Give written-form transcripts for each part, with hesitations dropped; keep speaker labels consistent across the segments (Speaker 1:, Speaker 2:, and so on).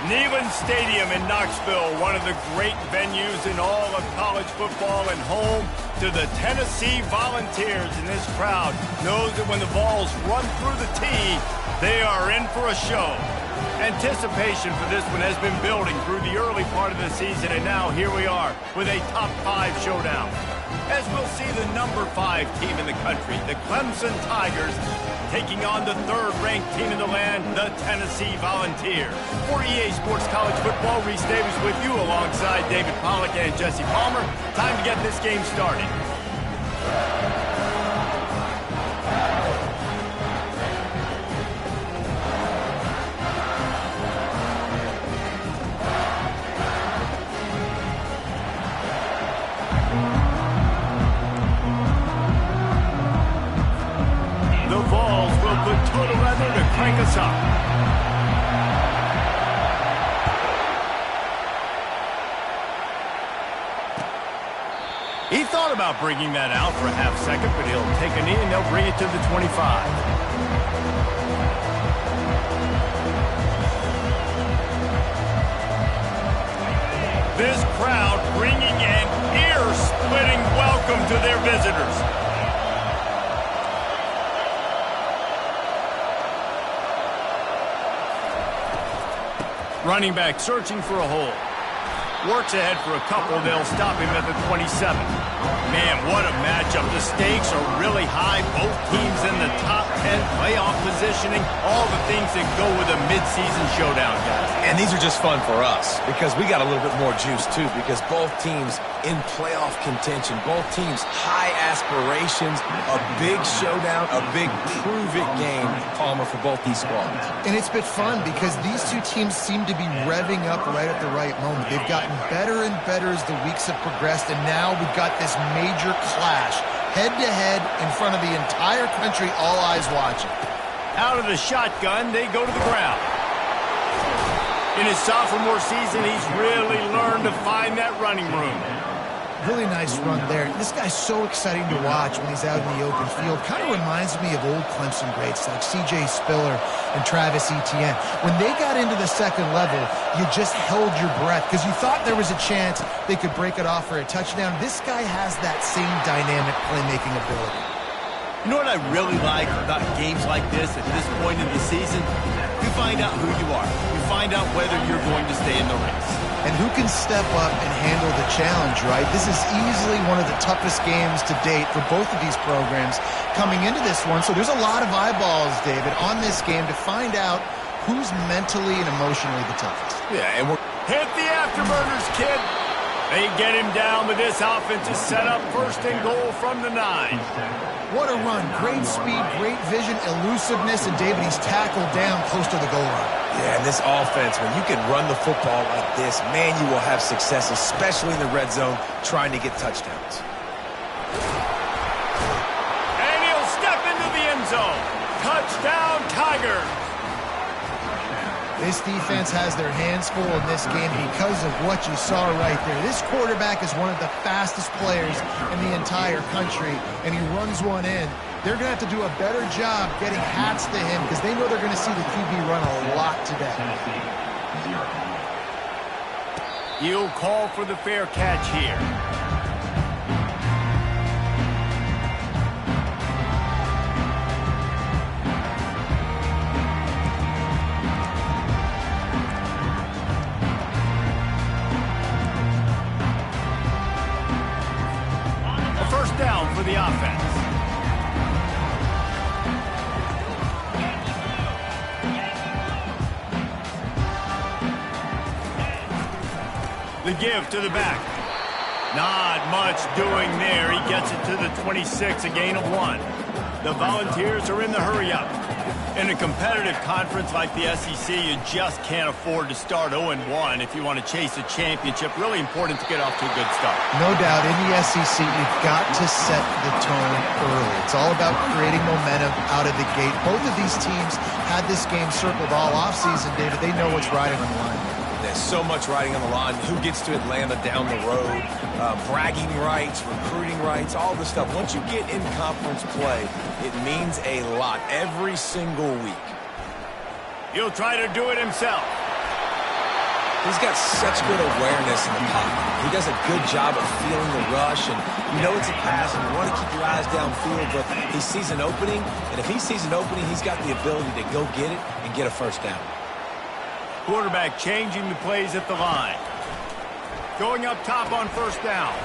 Speaker 1: Neyland Stadium in Knoxville, one of the great venues in all of college football, and home to the Tennessee Volunteers. And this crowd knows that when the balls run through the tee, they are in for a show. Anticipation for this one has been building through the early part of the season, and now here we are with a top 5 showdown. As we'll see the number 5 team in the country, the Clemson Tigers, taking on the 3rd-ranked team in the land, the Tennessee Volunteers. For EA Sports College Football, Reese Davis with you alongside David Pollack and Jesse Palmer. Time to get this game started. Total weather to crank us up. He thought about bringing that out for a half second, but he'll take a knee and they'll bring it to the 25. This crowd bringing an ear-splitting welcome to their visitors. Running back searching for a hole. Works ahead for a couple. They'll stop him at the 27. Man, what a matchup. The stakes are really high. Both teams in the top 10. Playoff positioning. All the things that go with a midseason showdown, guys.
Speaker 2: And these are just fun for us because we got a little bit more juice, too, because both teams in playoff contention. Both teams high aspirations. A big showdown. A big prove-it game, Palmer, for both these squads.
Speaker 3: And it's been fun because these two teams seem to be revving up right at the right moment. They've gotten better and better as the weeks have progressed, and now we've got this major clash, head-to-head in front of the entire country, all eyes watching.
Speaker 1: Out of the shotgun, they go to the ground. In his sophomore season, he's really learned to find that running room.
Speaker 3: Really nice run there. This guy's so exciting to watch when he's out in the open field. Kind of reminds me of old Clemson greats like C.J. Spiller and Travis Etienne. When they got into the second level, you just held your breath because you thought there was a chance they could break it off for a touchdown. This guy has that same dynamic playmaking ability.
Speaker 1: You know what I really like about games like this at this point in the season? You find out who you are. You find out whether you're going to stay in the race.
Speaker 3: And who can step up and handle the challenge, right? This is easily one of the toughest games to date for both of these programs coming into this one. So there's a lot of eyeballs, David, on this game to find out who's mentally and emotionally the toughest.
Speaker 1: Yeah, and we're... Hit the afterburners, kid! They get him down, but this offense is set up 1st and goal from the 9.
Speaker 3: What a run. Great speed, great vision, elusiveness, and David, he's tackled down close to the goal line.
Speaker 2: Yeah, and this offense, when you can run the football like this, man, you will have success, especially in the red zone, trying to get touchdowns.
Speaker 1: And he'll step into the end zone. Touchdown, Tiger.
Speaker 3: This defense has their hands full in this game because of what you saw right there. This quarterback is one of the fastest players in the entire country, and he runs one in. They're going to have to do a better job getting hats to him because they know they're going to see the QB run a lot today.
Speaker 1: He'll call for the fair catch here. Down for the offense. The give to the back. Not much doing there. He gets it to the 26, a gain of 1. The Volunteers are in the hurry-up. In a competitive conference like the SEC, you just can't afford to start 0-1 if you want to chase a championship. Really important to get off to a good start.
Speaker 3: No doubt, in the SEC, you've got to set the tone early. It's all about creating momentum out of the gate. Both of these teams had this game circled all offseason, David. They know what's riding on the line.
Speaker 2: There's so much riding on the line. Who gets to Atlanta down the road? Bragging rights, recruiting rights, all this stuff. Once you get in conference play, it means a lot every single week.
Speaker 1: He'll try to do it himself.
Speaker 2: He's got such good awareness in the pocket. He does a good job of feeling the rush, and you know it's a pass, and you want to keep your eyes downfield, but he sees an opening, and if he sees an opening, he's got the ability to go get it and get a first down.
Speaker 1: Quarterback changing the plays at the line. Going up top on first down.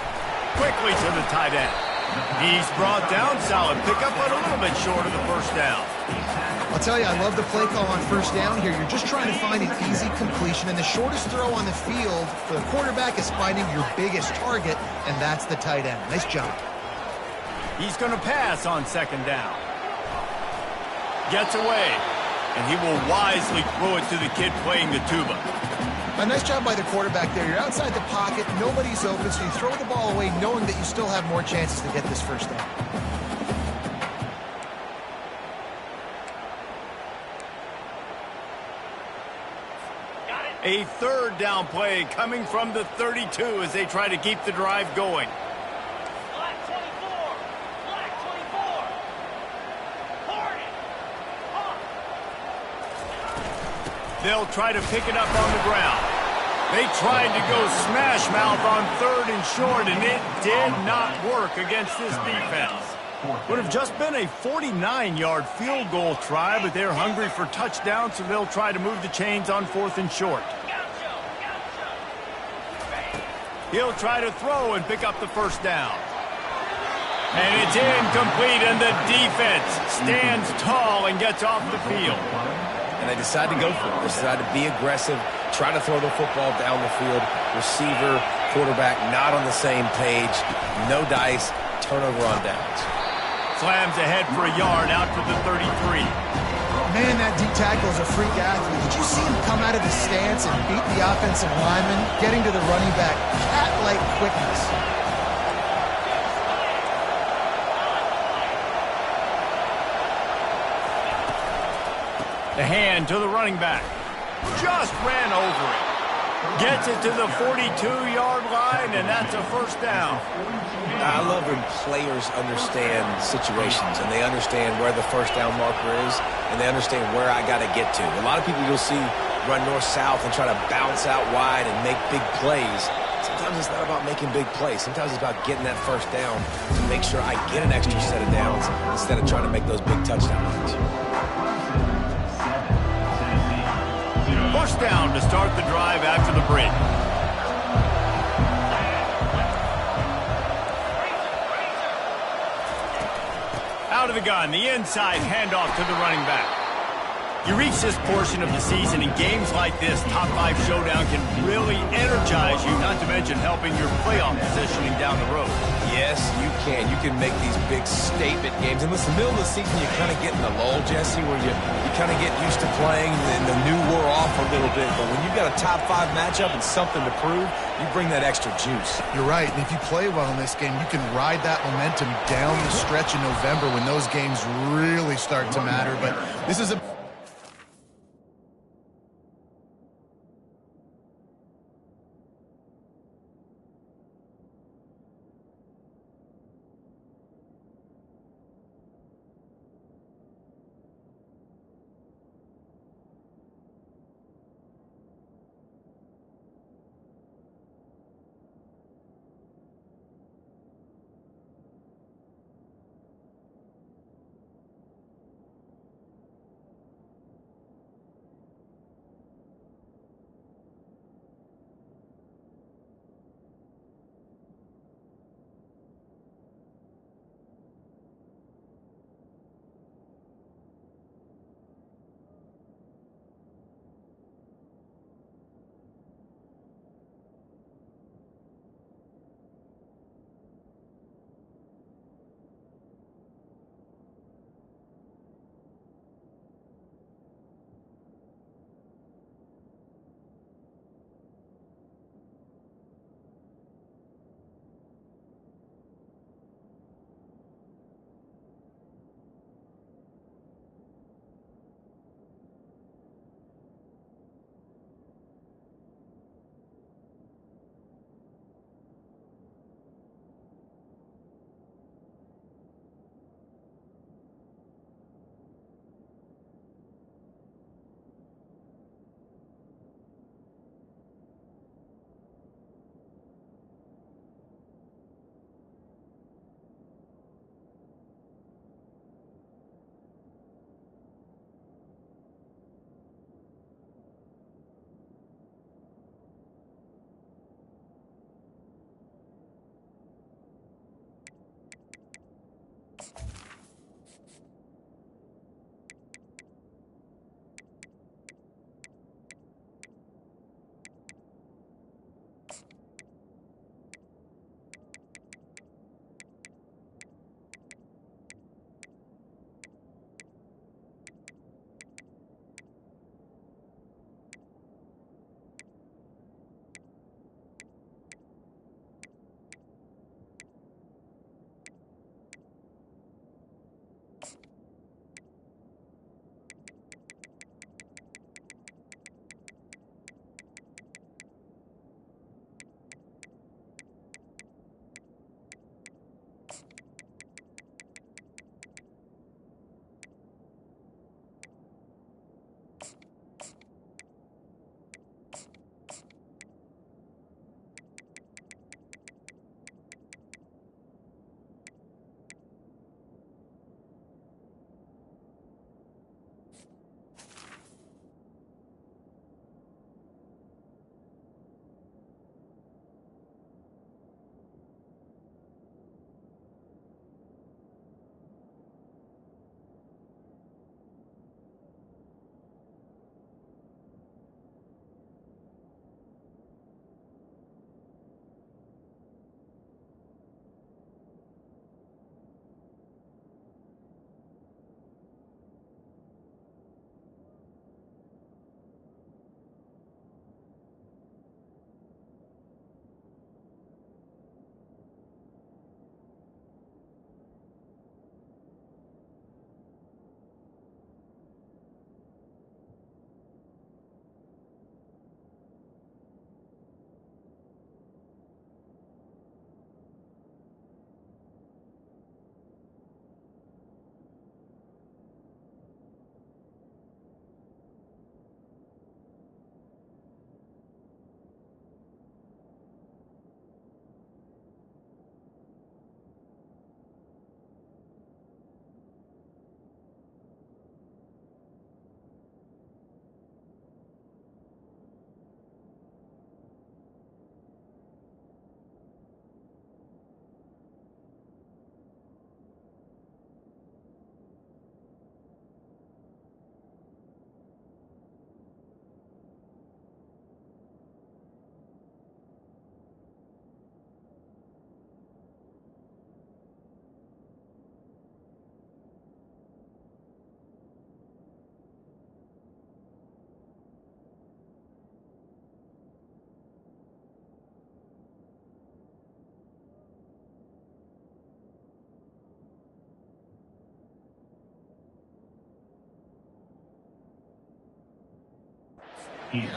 Speaker 1: Quickly to the tight end. He's brought down. Solid pickup, but a little bit short of the first down.
Speaker 3: I'll tell you, I love the play call on first down here. You're just trying to find an easy completion, and the shortest throw on the field for the quarterback is finding your biggest target, and that's the tight end. Nice job.
Speaker 1: He's going to pass on second down. Gets away, and he will wisely throw it to the kid playing the tuba.
Speaker 3: A nice job by the quarterback there. You're outside the pocket, nobody's open, so you throw the ball away knowing that you still have more chances to get this first down.
Speaker 1: A third down play coming from the 32 as they try to keep the drive going.
Speaker 4: Black 24. Black 24. Hornet.
Speaker 1: They'll try to pick it up on the ground. They tried to go smash mouth on third and short, and it did not work against this defense. Would have just been a 49-yard field goal try, but they're hungry for touchdowns, so they'll try to move the chains on fourth and short. He'll try to throw and pick up the first down. And it's incomplete, and the defense stands tall and gets off the field.
Speaker 2: And they decide to go for it. They decide to be aggressive, try to throw the football down the field. Receiver, quarterback not on the same page. No dice, turnover on downs.
Speaker 1: Slams ahead for a yard out to the 33.
Speaker 3: Man, that D tackle is a freak athlete. Did you see him come out of the stance and beat the offensive lineman, getting to the running back? Cat-like quickness.
Speaker 1: The hand to the running back. Just ran over it. Gets it to the 42-yard line, and that's a first down.
Speaker 2: I love when players understand situations, and they understand where the first down marker is, and they understand where I got to get to. A lot of people you'll see run north-south and try to bounce out wide and make big plays. Sometimes it's not about making big plays. Sometimes it's about getting that first down to make sure I get an extra set of downs instead of trying to make those big touchdown runs.
Speaker 1: First down to start the drive after the break. Out of the gun, the inside handoff to the running back. You reach this portion of the season, and games like this, top 5 showdown, can really energize you, not to mention helping your playoff positioning down the road.
Speaker 2: Yes, you can. You can make these big statement games. And listen, middle of the season, you kind of get in the lull, Jesse, where you kind of get used to playing, and the new wore off a little bit. But when you've got a top 5 matchup and something to prove, you bring that extra juice.
Speaker 3: You're right, and if you play well in this game, you can ride that momentum down the stretch in November when those games really start to matter. But this is a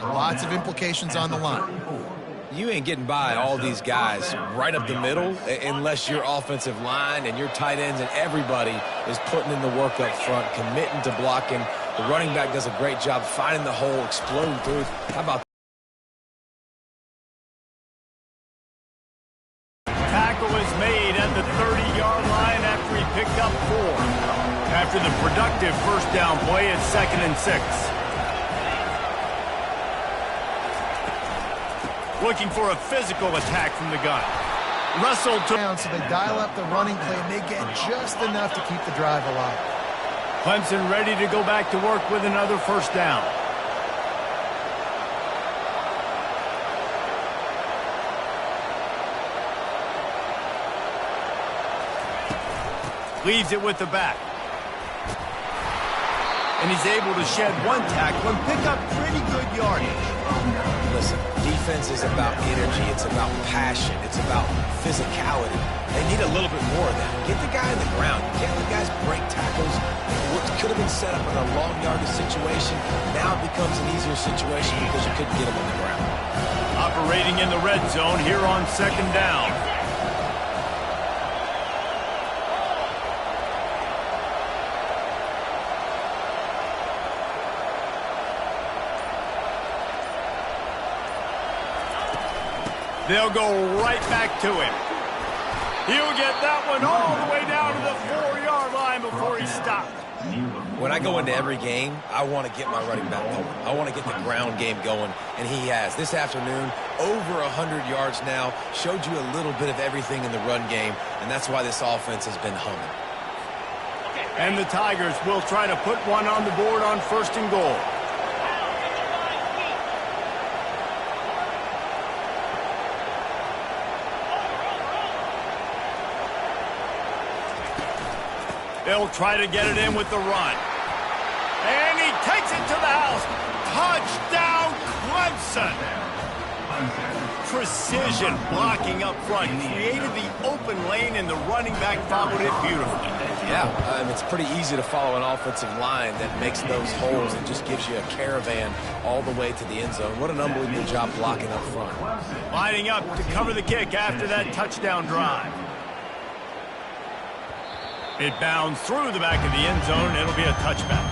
Speaker 3: Lots of implications on the line.
Speaker 2: You ain't getting by all these guys right up the middle unless your offensive line and your tight ends and everybody is putting in the work up front, committing to blocking. The running back does a great job finding the hole, exploding through. How about
Speaker 1: Tackle is made at the 30-yard line after he picked up 4. After the productive first down play, it's 2nd and 6. Looking for a physical attack from the gun. Russell took
Speaker 3: down, so they dial up the running play, and they get just enough to keep the drive alive.
Speaker 1: Clemson ready to go back to work with another first down. Leaves it with the back. And he's able to shed 1 tackle and pick up pretty good yardage.
Speaker 2: Listen, defense is about energy. It's about passion. It's about physicality. They need a little bit more of that. Get the guy on the ground. You can't let guys break tackles. What could have been set up in a long yardage situation now becomes an easier situation because you couldn't get him on the ground.
Speaker 1: Operating in the red zone here on 2nd down. They'll go right back to him. He'll get that one all the way down to the 4-yard line before he stopped.
Speaker 2: When I go into every game, I want to get my running back going. I want to get the ground game going, and he has. This afternoon, over 100 yards now, showed you a little bit of everything in the run game, and that's why this offense has been humming.
Speaker 1: And the Tigers will try to put one on the board on 1st and goal. They'll try to get it in with the run. And he takes it to the house. Touchdown, Clemson. Precision blocking up front. Created the open lane, and the running back followed it beautifully.
Speaker 2: Yeah, it's pretty easy to follow an offensive line that makes those holes and just gives you a caravan all the way to the end zone. What an unbelievable job blocking up front.
Speaker 1: Lining up to cover the kick after that touchdown drive. It bounds through the back of the end zone, and it'll be a touchback.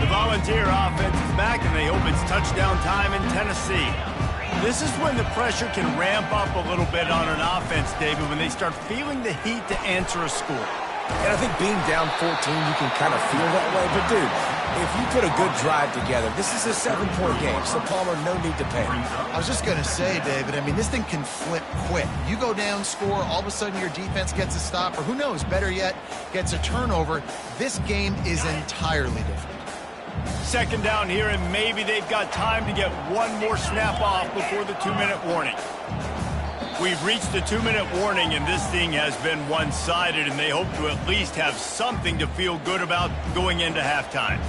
Speaker 1: The Volunteer offense is back, and they hope it's touchdown time in Tennessee. This is when the pressure can ramp up a little bit on an offense, David, when they start feeling the heat to answer a score.
Speaker 2: And I think being down 14, you can kind of feel that way. But, dude, if you put a good drive together, this is a 7-point game, so Palmer, no need to panic.
Speaker 3: I was just going to say, David, I mean, this thing can flip quick. You go down, score, all of a sudden your defense gets a stop, or who knows, better yet, gets a turnover. This game is entirely different.
Speaker 1: 2nd down here, and maybe they've got time to get one more snap off before the 2-minute warning. We've reached the 2-minute warning, and this thing has been one-sided, and they hope to at least have something to feel good about going into halftime.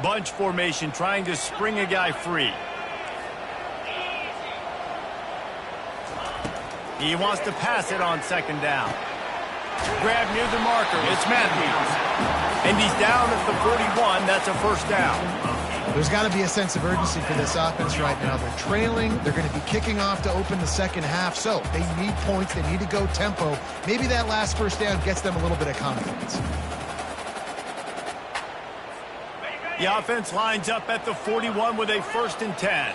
Speaker 1: Bunch formation, trying to spring a guy free. He wants to pass it on 2nd down. Grab near the marker. It's Matthews. And he's down at the 41. That's a first down.
Speaker 3: There's got to be a sense of urgency for this offense right now. They're trailing. They're going to be kicking off to open the second half. So they need points. They need to go tempo. Maybe that last first down gets them a little bit of confidence.
Speaker 1: The offense lines up at the 41 with a 1st and 10.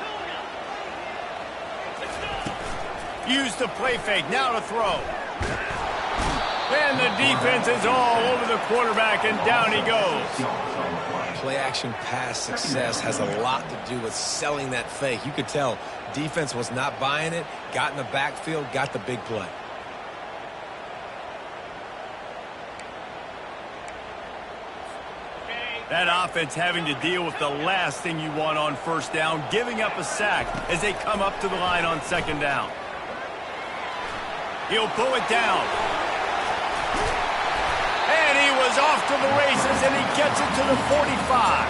Speaker 1: Use the play fake. Now to throw. And the defense is all over the quarterback, and down he goes.
Speaker 2: Play-action pass success has a lot to do with selling that fake. You could tell defense was not buying it, got in the backfield, got the big play.
Speaker 1: That offense having to deal with the last thing you want on 1st down, giving up a sack as they come up to the line on 2nd down. He'll pull it down. And he was off to the races, and he gets it to the 45.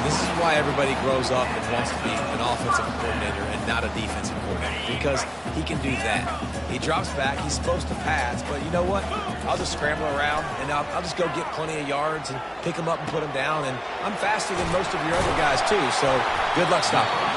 Speaker 2: This is why everybody grows up and wants to be an offensive coordinator and not a defensive coordinator, because he can do that. He drops back. He's supposed to pass, but you know what? I'll just scramble around, and I'll just go get plenty of yards and pick them up and put them down, and I'm faster than most of your other guys, too, so good luck stopping them.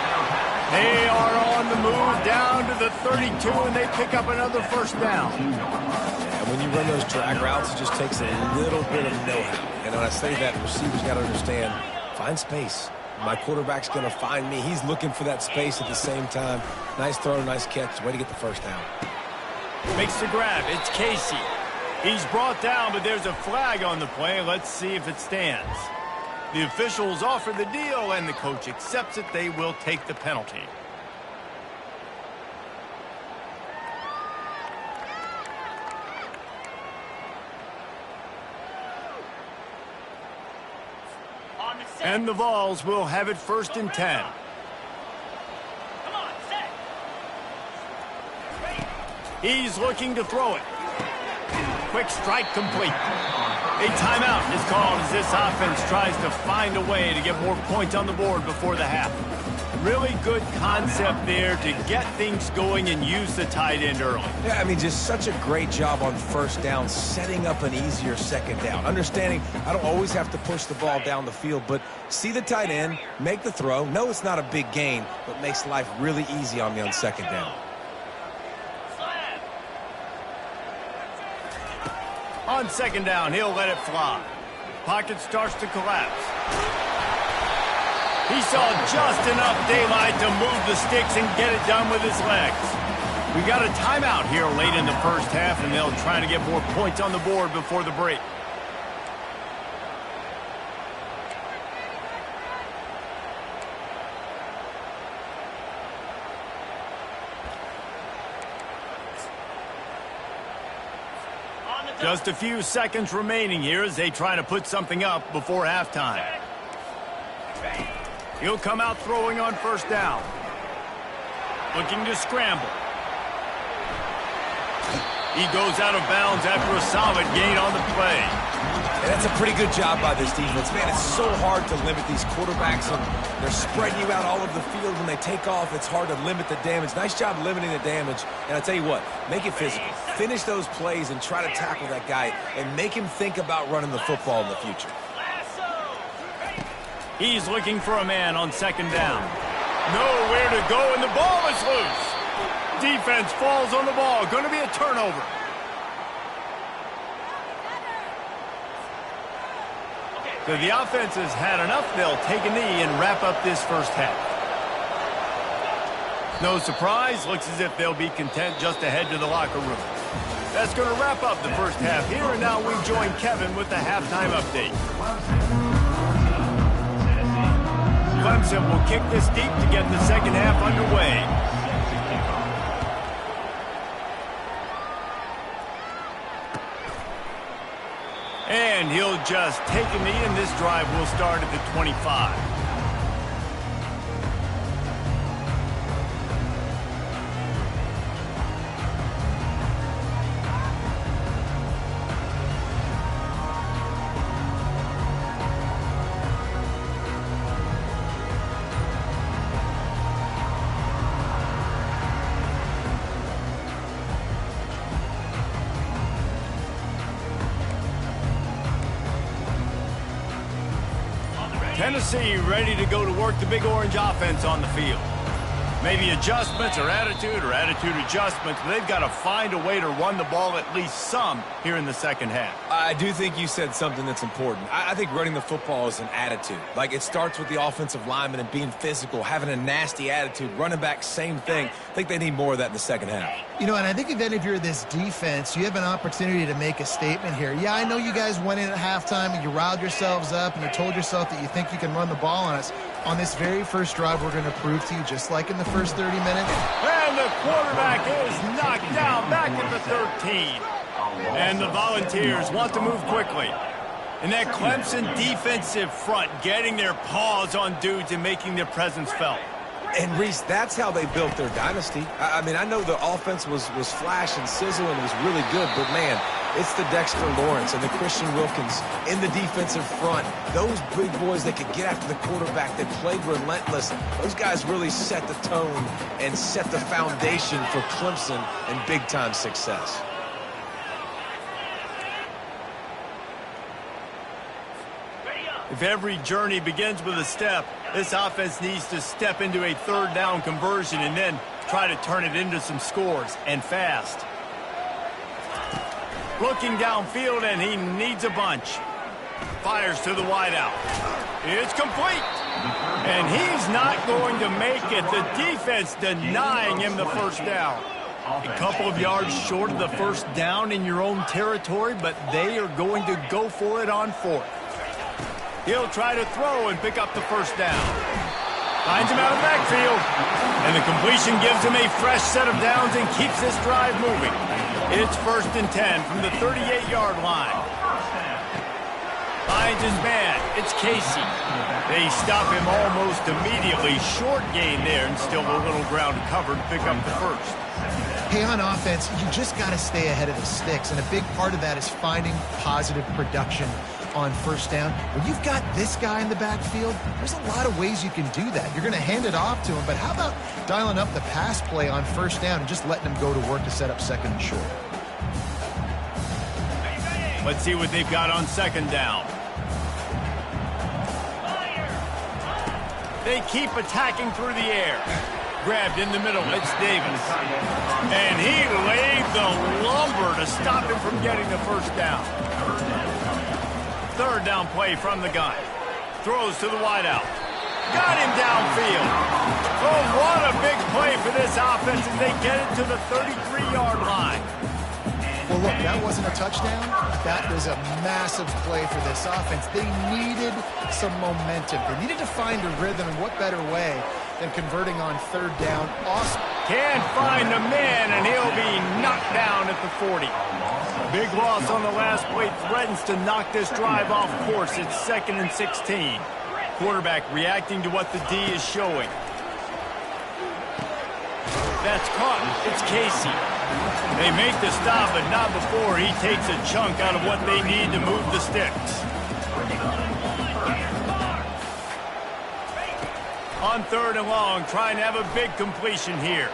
Speaker 1: They are on the move down to the 32, and they pick up another first down.
Speaker 2: And when you run those drag routes, it just takes a little bit of know-how. And when I say that, receivers got to understand, find space. My quarterback's going to find me. He's looking for that space at the same time. Nice throw, nice catch. Way to get the first down.
Speaker 1: Makes the grab. It's Casey. He's brought down, but there's a flag on the play. Let's see if it stands. The officials offer the deal, and the coach accepts it. They will take the penalty. And the Vols will have it 1st and 10.
Speaker 4: Come on, set.
Speaker 1: He's looking to throw it. Quick strike complete. A timeout is called as this offense tries to find a way to get more points on the board before the half. Really good concept there to get things going and use the tight end early.
Speaker 2: Yeah, I mean, just such a great job on first down, setting up an easier second down. Understanding I don't always have to push the ball down the field, but see the tight end, make the throw. No, it's not a big gain, but makes life really easy on me on second down.
Speaker 1: On second down, he'll let it fly. Pocket starts to collapse. He saw just enough daylight to move the sticks and get it done with his legs. We got a timeout here late in the first half, and they'll try to get more points on the board before the break. Just a few seconds remaining here as they try to put something up before halftime. He'll come out throwing on first down. Looking to scramble. He goes out of bounds after a solid gain on the play.
Speaker 2: And that's a pretty good job by this defense. Man, it's so hard to limit these quarterbacks, and they're spreading you out all over the field. When they take off, it's hard to limit the damage. Nice job limiting the damage. And I tell you what, make it physical. Finish those plays and try to tackle that guy and make him think about running the football in the future.
Speaker 1: He's looking for a man on second down. Nowhere to go, and the ball is loose. Defense falls on the ball. Going to be a turnover. So the offense has had enough. They'll take a knee and wrap up this first half. No surprise. Looks as if they'll be content just to head to the locker room. That's going to wrap up the first half here, and now we join Kevin with the halftime update. Clemson will kick this deep to get the second half underway. And he'll just take a knee, and this drive will start at the 25. Tennessee ready to go to work the Big Orange offense on the field. Maybe adjustments or attitude adjustments, but they've got to find a way to run the ball at least some here in the second half.
Speaker 2: I do think you said something that's important. I think running the football is an attitude. Like, it starts with the offensive lineman and being physical, having a nasty attitude. Running back, same thing. I think they need more of that in the second half.
Speaker 3: You know, and I think then if you're this defense, you have an opportunity to make a statement here. Yeah, I know you guys went in at halftime and you riled yourselves up and you told yourself that you think you can run the ball on us. On this very first drive, we're going to prove to you, just like in the first 30 minutes.
Speaker 1: And the quarterback is knocked down back at the 13. And the Volunteers want to move quickly. And that Clemson defensive front getting their paws on dudes and making their presence felt.
Speaker 2: And, Reese, that's how they built their dynasty. I mean, I know the offense was flash and sizzle and was really good, but, man, it's the Dexter Lawrence and the Christian Wilkins in the defensive front. Those big boys that could get after the quarterback, that played relentless. Those guys really set the tone and set the foundation for Clemson and big-time success.
Speaker 1: If every journey begins with a step, this offense needs to step into a third down conversion and then try to turn it into some scores, and fast. Looking downfield, and he needs a bunch. Fires to the wideout. It's complete. And he's not going to make it. The defense denying him the first down. A couple of yards short of the first down in your own territory, but they are going to go for it on fourth. He'll try to throw and pick up the first down. Finds him out of the backfield. And the completion gives him a fresh set of downs and keeps this drive moving. It's 1st and 10 from the 38-yard line. Finds his man. It's Casey. They stop him almost immediately. Short gain there, and still a little ground to cover to pick up the first.
Speaker 3: Hey, on offense, you just got to stay ahead of the sticks, and a big part of that is finding positive production on first down. When you've got this guy in the backfield, there's a lot of ways you can do that. You're going to hand it off to him, but how about dialing up the pass play on first down and just letting him go to work to set up second and short?
Speaker 1: Let's see what they've got on second down. They keep attacking through the air. Grabbed in the middle, it's Davis. And he laid the lumber to stop him from getting the first down. Third down play from the gun. Throws to the wideout. Got him downfield. Oh, what a big play for this offense as they get it to the 33-yard line.
Speaker 3: Well, look, that wasn't a touchdown. That was a massive play for this offense. They needed some momentum. They needed to find a rhythm, and what better way than converting on third down. Awesome.
Speaker 1: Can't find a man, and he'll be knocked down at the 40. Big loss on the last play threatens to knock this drive off course. It's 2nd and 16. Quarterback reacting to what the D is showing. That's caught. It's Casey. They make the stop, but not before he takes a chunk out of what they need to move the sticks. On third and long, trying to have a big completion here.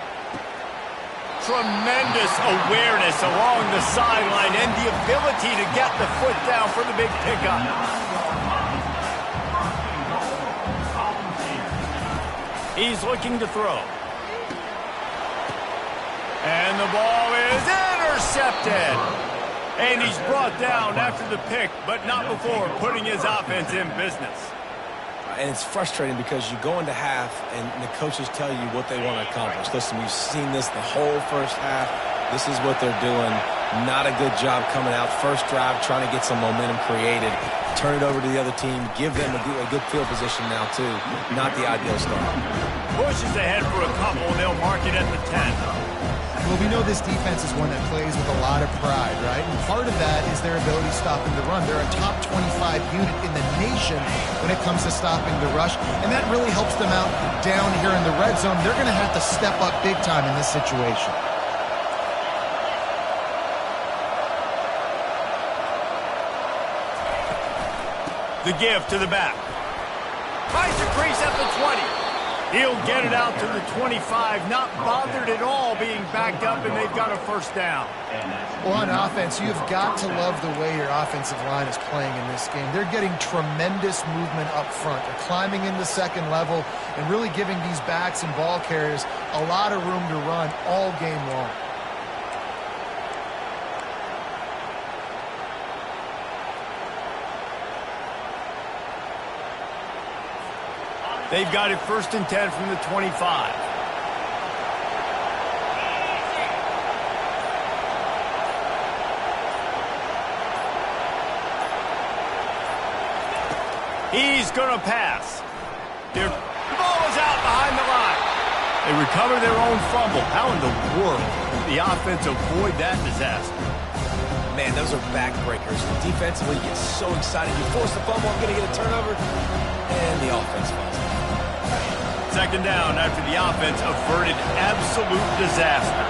Speaker 1: Tremendous awareness along the sideline and the ability to get the foot down for the big pickup. He's looking to throw. And the ball is intercepted. And he's brought down after the pick, but not before putting his offense in business.
Speaker 2: And it's frustrating because you go into half and the coaches tell you what they want to accomplish. Listen, we've seen this the whole first half. This is what they're doing. Not a good job coming out. First drive, trying to get some momentum created. Turn it over to the other team. Give them a good field position now, too. Not the ideal start.
Speaker 1: Pushes ahead for a couple. They'll mark it at the 10.
Speaker 3: Well, we know this defense is one that plays with a lot of pride, right? And part of that is their ability stopping the run. They're a top 25 unit in the nation when it comes to stopping the rush, and that really helps them out down here in the red zone. They're going to have to step up big time in this situation.
Speaker 1: The give to the back. Tries to crease at the 20. He'll get it out to the 25, not bothered at all being backed up, and they've got a first down.
Speaker 3: Well, on offense, you've got to love the way your offensive line is playing in this game. They're getting tremendous movement up front. They're climbing into second level and really giving these backs and ball carriers a lot of room to run all game long.
Speaker 1: They've got it 1st and 10 from the 25. He's going to pass. The ball is out behind the line. They recover their own fumble. How in the world did the offense avoid that disaster?
Speaker 2: Man, those are backbreakers. Defensively, you get so excited. You force the fumble, I'm going to get a turnover, and the offense falls.
Speaker 1: second down after the offense averted absolute disaster.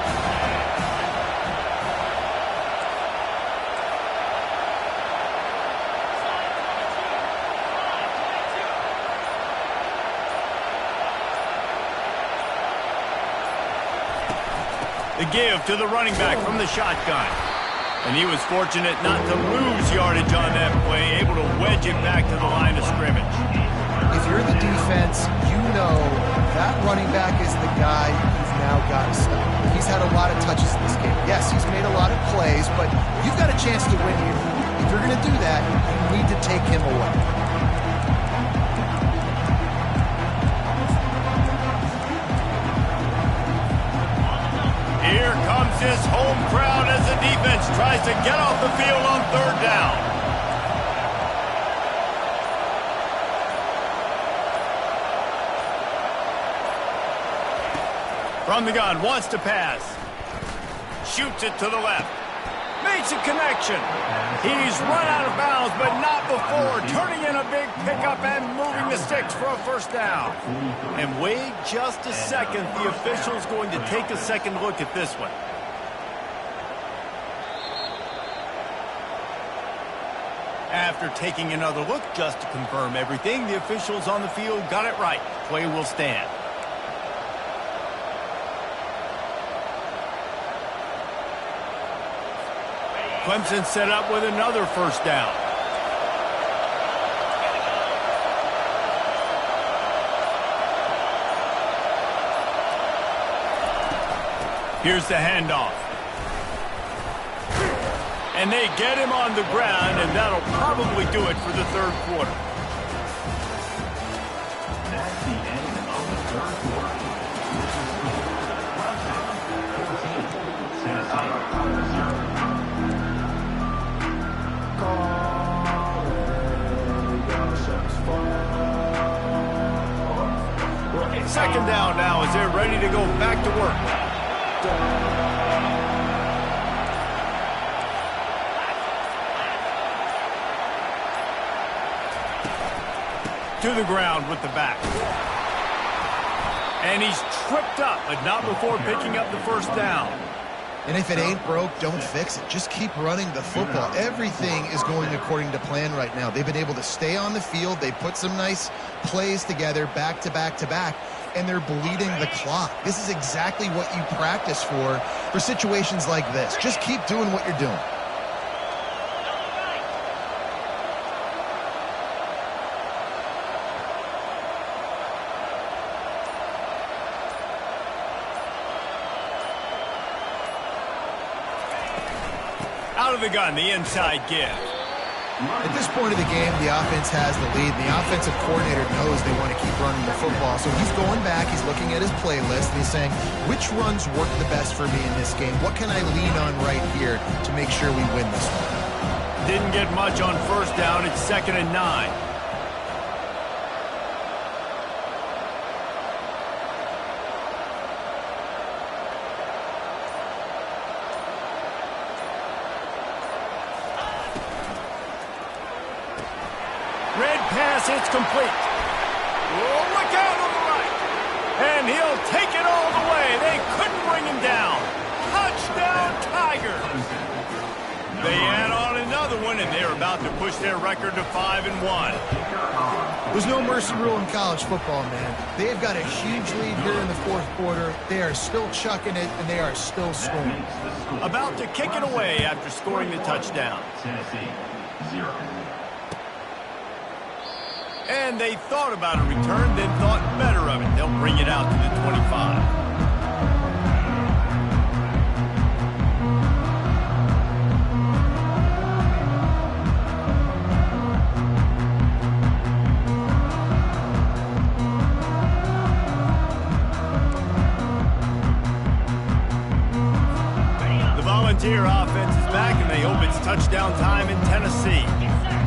Speaker 1: The give to the running back from the shotgun. And he was fortunate not to lose yardage on that play, able to wedge it back to the line of scrimmage.
Speaker 3: If you're the defense, you know that running back is the guy you've now got to stop. He's had a lot of touches in this game. Yes, he's made a lot of plays, but you've got a chance to win here. If you're going to do that, you need to take him away.
Speaker 1: Here comes his home crowd as the defense tries to get off the field on third down. From the gun, wants to pass. Shoots it to the left. Makes a connection. He's run out of bounds, but not before. Turning in a big pickup and moving the sticks for a first down. And wait just a second. The official's going to take a second look at this one. After taking another look just to confirm everything, the officials on the field got it right. Play will stand. Clemson set up with another first down. Here's the handoff. And they get him on the ground, and that'll probably do it for the third quarter.
Speaker 5: That's the end of the third quarter.
Speaker 1: Second down now as they're ready to go back to work. To the ground with the back. And he's tripped up, but not before picking up the first down.
Speaker 3: And if it ain't broke, don't fix it. Just keep running the football. Everything is going according to plan right now. They've been able to stay on the field. They put some nice plays together back to back to back, and they're bleeding the clock. This is exactly what you practice for situations like this. Just keep doing what you're doing.
Speaker 1: Out of the gun, the inside give.
Speaker 3: At this point of the game, the offense has the lead. The offensive coordinator knows they want to keep running the football. So he's going back, he's looking at his playlist, and he's saying, which runs work the best for me in this game? What can I lean on right here to make sure we win this one?
Speaker 1: Didn't get much on first down. It's 2nd and 9. Red pass, it's complete. Oh, look out on the right. And he'll take it all the way. They couldn't bring him down. Touchdown, Tigers. They add on another one, and they're about to push their record to 5-1.
Speaker 3: There's no mercy rule in college football, man. They've got a huge lead here in the fourth quarter. They are still chucking it, and they are still scoring.
Speaker 1: About to kick it away after scoring the touchdown.
Speaker 5: Tennessee, 0.
Speaker 1: And they thought about a return, then thought better of it. They'll bring it out to the 25. The Volunteer offense is back, and they hope it's touchdown time in Tennessee.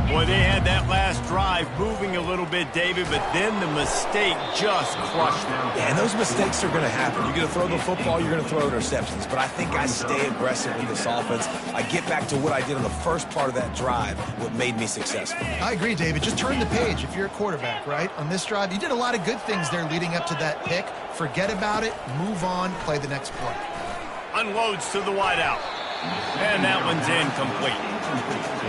Speaker 1: Boy, they had that last drive moving a little bit, David, but then the mistake just crushed them.
Speaker 2: Yeah, and those mistakes are going to happen. You're going to throw the football, you're going to throw interceptions. But I think I stay aggressive with this offense. I get back to what I did on the first part of that drive, what made me successful.
Speaker 3: I agree, David. Just turn the page if you're a quarterback, right? On this drive, you did a lot of good things there leading up to that pick. Forget about it, move on, play the next play.
Speaker 1: Unloads to the wideout. And that one's incomplete.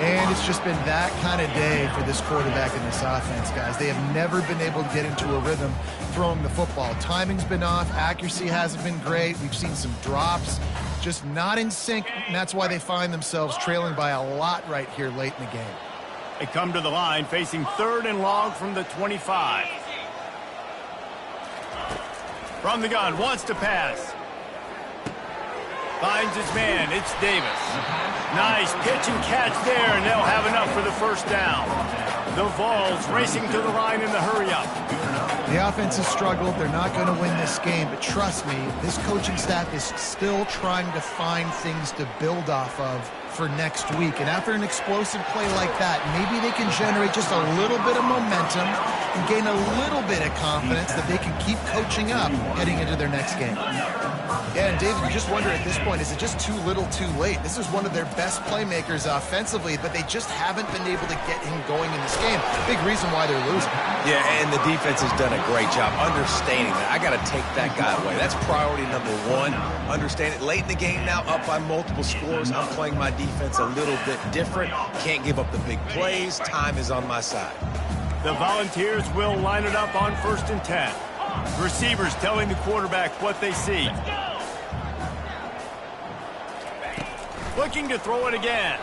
Speaker 3: And it's just been that kind of day for this quarterback and this offense, guys. They have never been able to get into a rhythm throwing the football. Timing's been off. Accuracy hasn't been great. We've seen some drops. Just not in sync, and that's why they find themselves trailing by a lot right here late in the game.
Speaker 1: They come to the line facing 3rd and long from the 25. From the gun, wants to pass. Finds his man, it's Davis. Nice pitch and catch there, and they'll have enough for the first down. The Vols racing to the line in the hurry-up.
Speaker 3: The offense has struggled. They're not going to win this game, but trust me, this coaching staff is still trying to find things to build off of for next week. And after an explosive play like that, maybe they can generate just a little bit of momentum and gain a little bit of confidence that they can keep coaching up heading into their next game. Yeah, and David, you just wonder at this point, is it just too little too late? This is one of their best playmakers offensively, but they just haven't been able to get him going in this game. Big reason why they're losing.
Speaker 2: Yeah, and the defense has done a great job understanding that. I got to take that guy away. That's priority number 1. Understand it. Late in the game now, up by multiple scores. I'm playing my defense a little bit different. Can't give up the big plays. Time is on my side.
Speaker 1: The Volunteers will line it up on 1st and 10. Receivers telling the quarterback what they see. Looking to throw it again.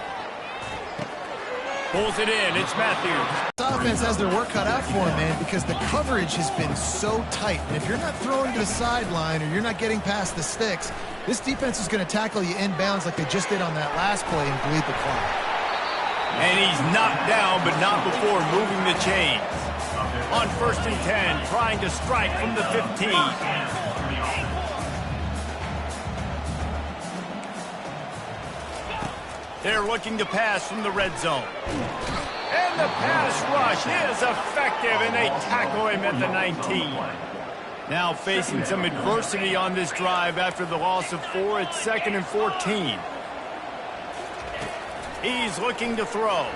Speaker 1: Pulls it in. It's Matthews.
Speaker 3: This offense has their work cut out for them, man, because the coverage has been so tight. And if you're not throwing to the sideline or you're not getting past the sticks, this defense is going to tackle you inbounds like they just did on that last play and bleed the clock.
Speaker 1: And he's knocked down, but not before moving the chains. On 1st and 10, trying to strike from the 15. They're looking to pass from the red zone. And the pass rush is effective, and they tackle him at the 19. Now facing some adversity on this drive after the loss of 4. It's 2nd and 14. He's looking to throw.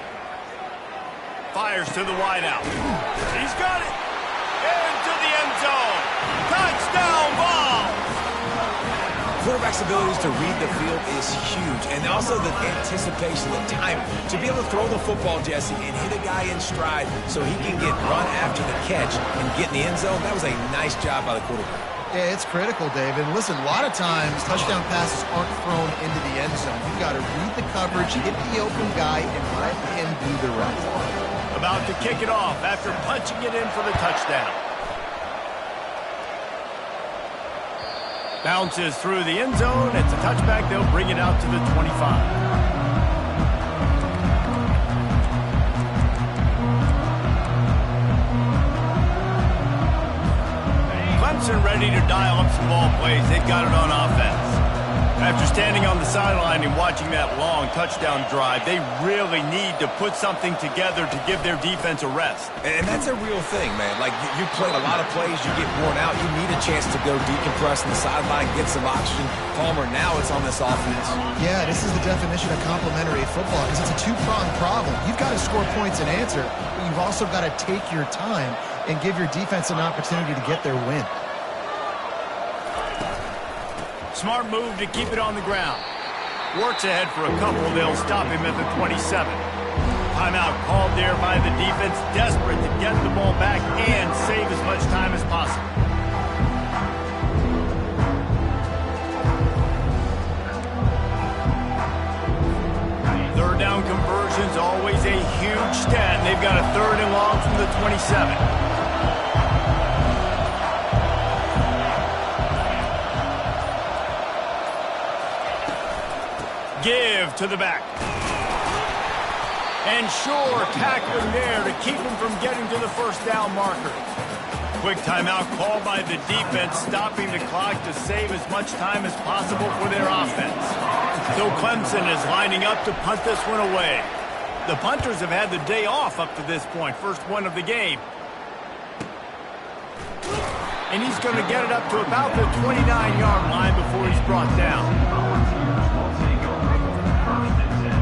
Speaker 1: Fires to the wideout. He's got it. Into the end zone. Touchdown ball.
Speaker 2: Quarterback's abilities to read the field is huge, and also the anticipation, the timing. To be able to throw the football, Jesse, and hit a guy in stride so he can get run after the catch and get in the end zone, that was a nice job by the quarterback.
Speaker 3: Yeah, it's critical, David. Listen, a lot of times touchdown passes aren't thrown into the end zone. You've got to read the coverage, hit the open guy, and let him do the rest.
Speaker 1: About to kick it off after punching it in for the touchdown. Bounces through the end zone. It's a touchback. They'll bring it out to the 25. Clemson ready to dial up some ball plays. They've got it on offense. After standing on the sideline and watching that long touchdown drive, they really need to put something together to give their defense a rest.
Speaker 2: And that's a real thing, man. Like, you played a lot of plays, you get worn out, you need a chance to go decompress on the sideline, get some oxygen. Palmer, now it's on this offense.
Speaker 3: Yeah, this is the definition of complementary football because it's a two-pronged problem. You've got to score points and answer, but you've also got to take your time and give your defense an opportunity to get their win.
Speaker 1: Smart move to keep it on the ground. Works ahead for a couple. They'll stop him at the 27. Timeout called there by the defense, desperate to get the ball back and save as much time as possible. Third down conversions, always a huge stat. They've got a 3rd and long from the 27. Give to the back. And sure, tackling there to keep him from getting to the first down marker. Quick timeout called by the defense, stopping the clock to save as much time as possible for their offense. So Clemson is lining up to punt this one away. The punters have had the day off up to this point. First one of the game. And he's going to get it up to about the 29-yard line before he's brought down.
Speaker 5: Volunteers will take over. First and 10.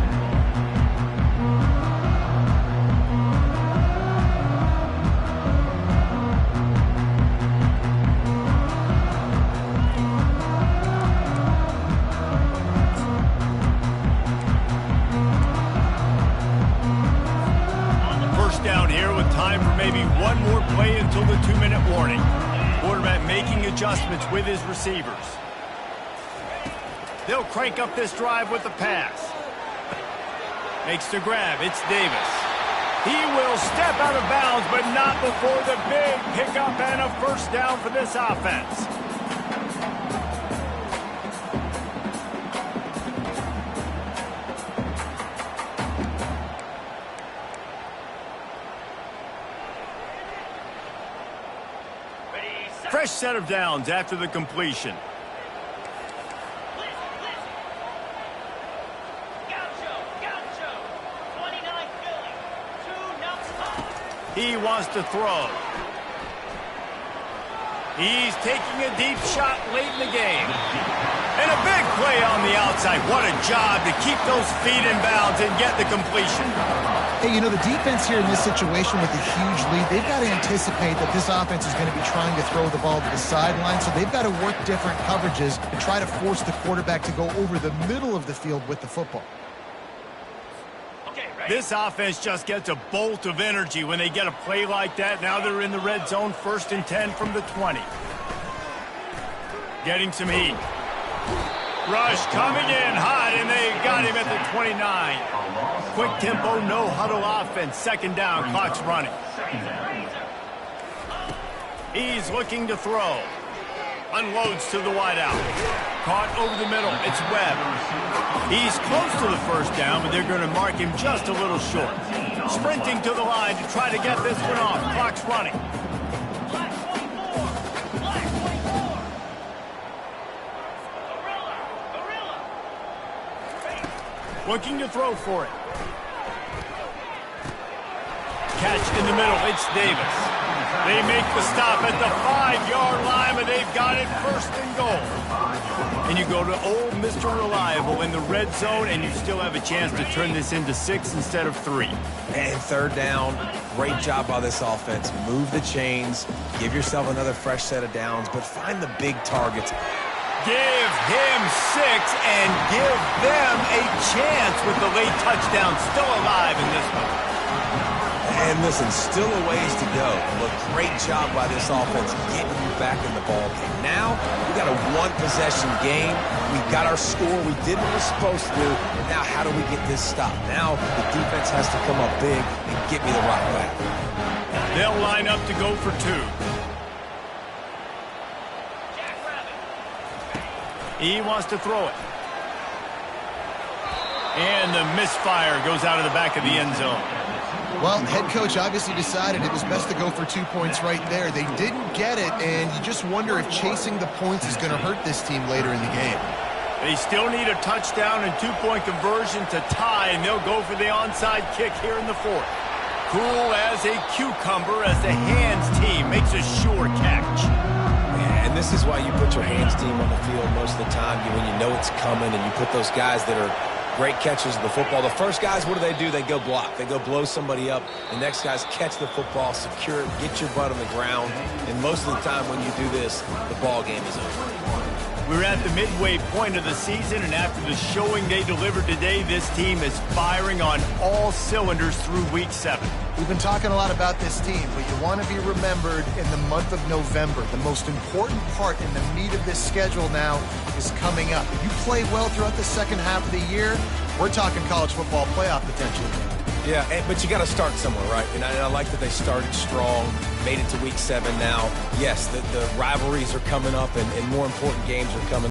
Speaker 1: First down here with time for maybe one more play until the 2-minute warning. Quarterback making adjustments with his receivers. They'll crank up this drive with the pass. Makes the grab. It's Davis. He will step out of bounds, but not before the big pickup and a first down for this offense. Fresh set of downs after the completion. He wants to throw. He's taking a deep shot late in the game. And a big play on the outside. What a job to keep those feet in bounds and get the completion.
Speaker 3: Hey, you know, the defense here in this situation with a huge lead, they've got to anticipate that this offense is going to be trying to throw the ball to the sideline, so they've got to work different coverages and try to force the quarterback to go over the middle of the field with the football.
Speaker 1: This offense just gets a bolt of energy when they get a play like that. Now they're in the red zone, 1st and 10 from the 20. Getting some heat. Rush coming in hot, and they got him at the 29. Quick tempo, no huddle offense. Second down, clock's running. He's looking to throw. Unloads to the wideout. Caught over the middle. It's Webb. He's close to the first down, but they're going to mark him just a little short. Sprinting to the line to try to get this one off. Clock's running. Looking to throw for it. Catch in the middle. It's Davis. They make the stop at the 5-yard line, but they've got it 1st and goal. And you go to old Mr. Reliable in the red zone, and you still have a chance to turn this into 6 instead of 3.
Speaker 2: And third down, great job by this offense. Move the chains, give yourself another fresh set of downs, but find the big targets.
Speaker 1: Give him 6 and give them a chance with the late touchdown still alive in this one.
Speaker 2: And listen, still a ways to go. But great job by this offense getting you back in the ball game. Now, we got a one-possession game. We got our score. We did what we're supposed to do. And now, how do we get this stopped? Now, the defense has to come up big and get me the rock back.
Speaker 1: They'll line up to go for 2. He wants to throw it. And the misfire goes out of the back of the end zone.
Speaker 3: Well, head coach obviously decided it was best to go for 2 points right there. They didn't get it, and you just wonder if chasing the points is going to hurt this team later in the game.
Speaker 1: They still need a touchdown and 2-point conversion to tie, and they'll go for the onside kick here in the 4th. Cool as a cucumber as the hands team makes a sure catch.
Speaker 2: And this is why you put your hands team on the field most of the time when you know it's coming, and you put those guys that are great catches of the football. The first guys, what do? They go block. They go blow somebody up. The next guys catch the football, secure it, get your butt on the ground. And most of the time when you do this, the ball game is over.
Speaker 1: We're at the midway point of the season, and after the showing they delivered today, this team is firing on all cylinders through Week 7.
Speaker 3: We've been talking a lot about this team, but you want to be remembered in the month of November. The most important part in the meat of this schedule now is coming up. If you play well throughout the second half of the year, we're talking college football playoff potential.
Speaker 2: Yeah, but you got to start somewhere, right? And I like that they started strong, made it to Week 7 now. Yes, the rivalries are coming up, and more important games are coming.